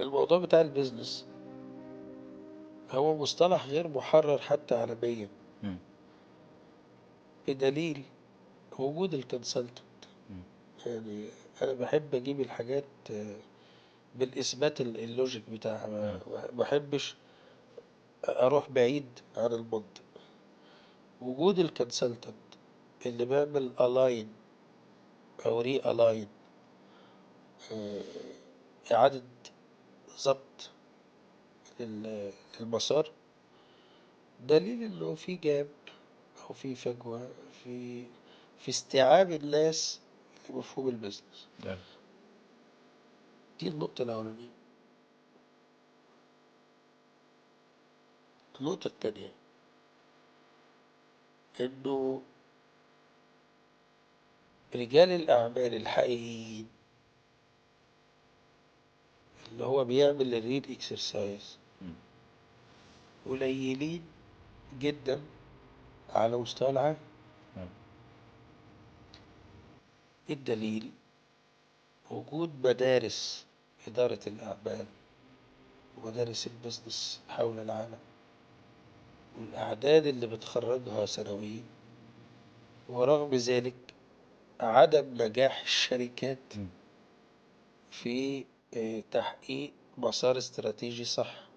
الموضوع بتاع البيزنس هو مصطلح غير محرر حتى عالميا، مم. بدليل وجود الكونسلتنت. مم. يعني أنا بحب أجيب الحاجات بالإثبات اللوجيك بتاعها، مم. ما بحبش أروح بعيد عن المنطق. وجود الكونسلتنت اللي بيعمل ألاين أو ري ألاين، إعادة ضبط للمسار، دليل إنه في جاب أو في فجوة في استيعاب الناس لمفهوم البيزنس. ده. دي النقطة الأولانية. النقطة التانية إنه رجال الأعمال الحقيقيين اللي هو بيعمل الريد اكسرسايز مم. قليلين جدا على مستوى العالم. مم. الدليل وجود مدارس إدارة الأعمال ومدارس البزنس حول العالم، والأعداد اللي بتخرجها سنويا، ورغم ذلك عدم نجاح الشركات مم. في تحقيق مسار استراتيجي صح.